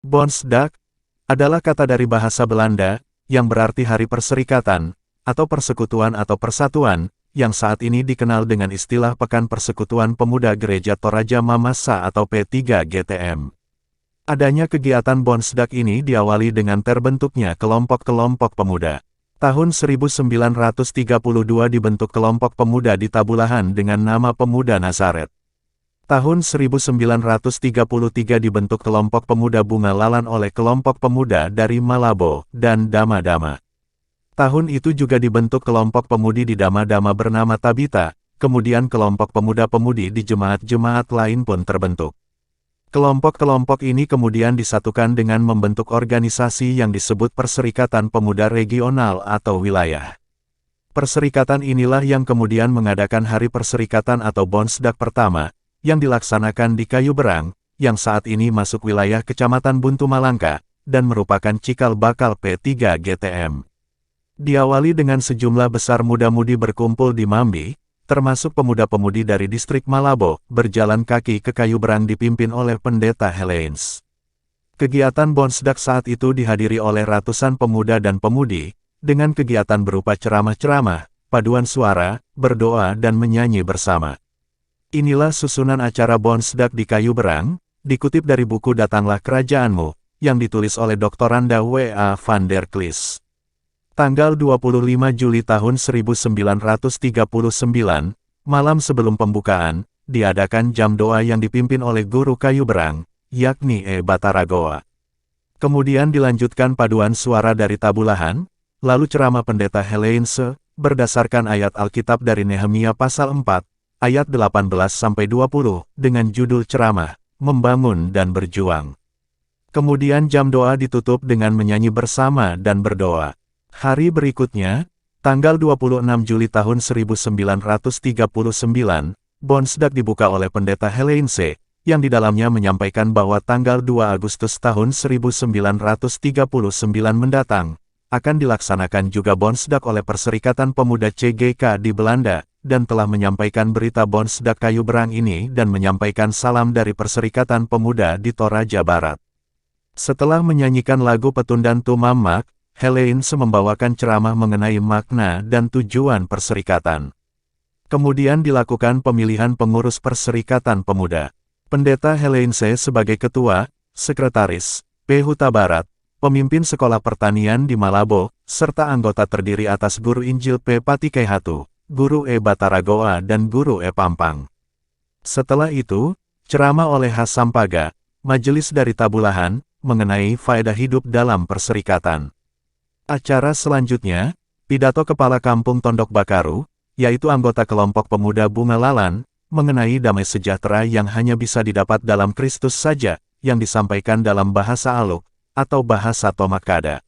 Bondsdag adalah kata dari bahasa Belanda yang berarti Hari Perserikatan, atau Persekutuan atau Persatuan, yang saat ini dikenal dengan istilah Pekan Persekutuan Pemuda Gereja Toraja Mamasa atau P3GTM. Adanya kegiatan Bondsdag ini diawali dengan terbentuknya kelompok-kelompok pemuda. Tahun 1932 dibentuk kelompok pemuda di Tabulahan dengan nama Pemuda Nazaret. Tahun 1933 dibentuk kelompok pemuda Bunga Lalan oleh kelompok pemuda dari Malabo dan Dama-Dama. Tahun itu juga dibentuk kelompok pemudi di Dama-Dama bernama Tabita, kemudian kelompok pemuda-pemudi di jemaat-jemaat lain pun terbentuk. Kelompok-kelompok ini kemudian disatukan dengan membentuk organisasi yang disebut Perserikatan Pemuda Regional atau Wilayah. Perserikatan inilah yang kemudian mengadakan Hari Perserikatan atau Bondsdag pertama, yang dilaksanakan di Kayu Berang, yang saat ini masuk wilayah Kecamatan Buntu Malangka, dan merupakan cikal bakal P3GTM. Diawali dengan sejumlah besar muda-mudi berkumpul di Mambi, termasuk pemuda-pemudi dari distrik Malabo, berjalan kaki ke Kayu Berang dipimpin oleh Pendeta Helens. Kegiatan Bondsdag saat itu dihadiri oleh ratusan pemuda dan pemudi, dengan kegiatan berupa ceramah-ceramah, paduan suara, berdoa dan menyanyi bersama. Inilah susunan acara Bondsdag di Kayu Berang, dikutip dari buku Datanglah Kerajaanmu, yang ditulis oleh Dr. Randa W.A. van der Klis. Tanggal 25 Juli tahun 1939, malam sebelum pembukaan, diadakan jam doa yang dipimpin oleh guru Kayu Berang, yakni E. Bataragoa. Kemudian dilanjutkan paduan suara dari Tabulahan, lalu ceramah Pendeta Helens, berdasarkan ayat Alkitab dari Nehemia pasal 4, ayat 18-20, dengan judul ceramah, Membangun dan Berjuang. Kemudian jam doa ditutup dengan menyanyi bersama dan berdoa. Hari berikutnya, tanggal 26 Juli tahun 1939, Bondsdag dibuka oleh Pendeta Helens, yang di dalamnya menyampaikan bahwa tanggal 2 Agustus tahun 1939 mendatang, akan dilaksanakan juga Bondsdag oleh Perserikatan Pemuda CGK di Belanda, dan telah menyampaikan berita Bondsdag Kayu Berang ini dan menyampaikan salam dari Perserikatan Pemuda di Toraja Barat. Setelah menyanyikan lagu Petundan Tumamak, Helens membawakan ceramah mengenai makna dan tujuan perserikatan. Kemudian dilakukan pemilihan pengurus Perserikatan Pemuda. Pendeta Helens sebagai ketua, sekretaris, P.Huta Barat, pemimpin sekolah pertanian di Malabo, serta anggota terdiri atas Guru Injil P. Patikaihatu, Guru E. Bataragoa dan Guru E. Pampang. Setelah itu, ceramah oleh Has Sampaga, majelis dari Tabulahan, mengenai faedah hidup dalam perserikatan. Acara selanjutnya, pidato Kepala Kampung Tondok Bakaru, yaitu anggota kelompok pemuda Bunga Lalan, mengenai damai sejahtera yang hanya bisa didapat dalam Kristus saja, yang disampaikan dalam bahasa Aluk, atau bahasa Tomakada.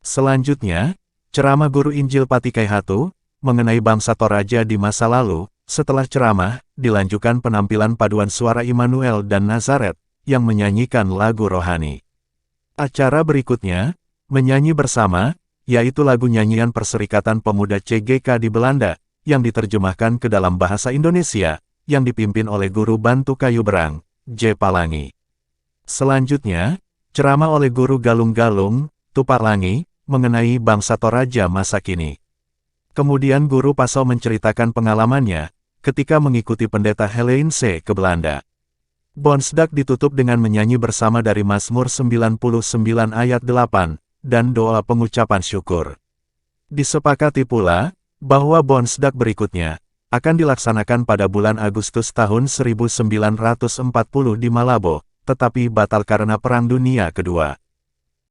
Selanjutnya, ceramah Guru Injil Patikaihatu, mengenai bangsa Toraja di masa lalu. Setelah ceramah, dilanjutkan penampilan paduan suara Immanuel dan Nazaret, yang menyanyikan lagu rohani. Acara berikutnya, menyanyi bersama, yaitu lagu nyanyian Perserikatan Pemuda CGK di Belanda, yang diterjemahkan ke dalam bahasa Indonesia, yang dipimpin oleh Guru Bantu Kayu Berang, J. Palangi. Selanjutnya, ceramah oleh Guru Galung-Galung, Tupalangi, mengenai bangsa Toraja masa kini. Kemudian Guru Paso menceritakan pengalamannya, ketika mengikuti Pendeta Helens ke Belanda. Bondsdag ditutup dengan menyanyi bersama dari Mazmur 99 ayat 8, dan doa pengucapan syukur. Disepakati pula, bahwa Bondsdag berikutnya, akan dilaksanakan pada bulan Agustus tahun 1940 di Malabo, tetapi batal karena Perang Dunia Kedua.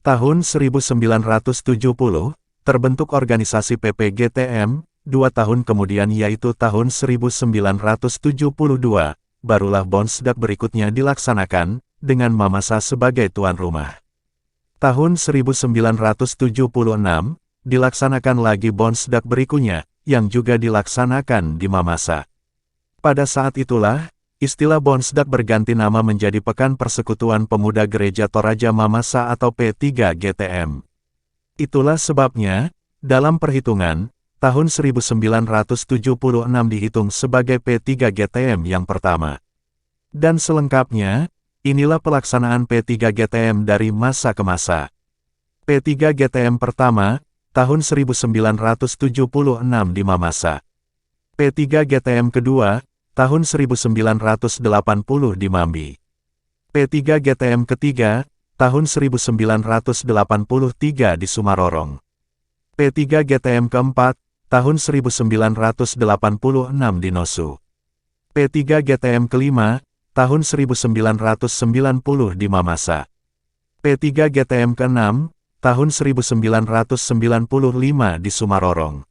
Tahun 1970, terbentuk organisasi PPGTM, 2 tahun kemudian yaitu tahun 1972, barulah Bondsdag berikutnya dilaksanakan, dengan Mamasa sebagai tuan rumah. Tahun 1976, dilaksanakan lagi Bondsdag berikutnya, yang juga dilaksanakan di Mamasa. Pada saat itulah, istilah Bondsdag berganti nama menjadi Pekan Persekutuan Pemuda Gereja Toraja Mamasa atau P3GTM. Itulah sebabnya, dalam perhitungan, tahun 1976 dihitung sebagai P3GTM yang pertama. Dan selengkapnya, Inilah pelaksanaan P3 GTM dari masa ke masa. P3 GTM pertama, tahun 1976 di Mamasa. P3 GTM kedua, tahun 1980 di Mambi. P3 GTM ketiga, tahun 1983 di Sumarorong. P3 GTM keempat, tahun 1986 di Nosu. P3 GTM kelima, tahun 1990 di Mamasa. P3 GTM ke-6, tahun 1995 di Sumarorong.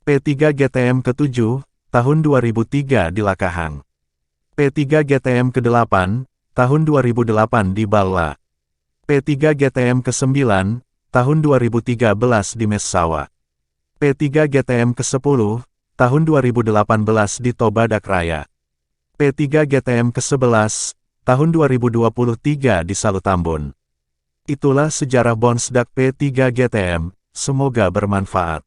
P3 GTM ke-7, tahun 2003 di Lakahang. P3 GTM ke-8, tahun 2008 di Balla. P3 GTM ke-9, tahun 2013 di Messawa. P3 GTM ke-10, tahun 2018 di Tobadak Raya. P3 GTM ke-11, tahun 2023 di Salutambun. Itulah sejarah Bondsdak P3 GTM, semoga bermanfaat.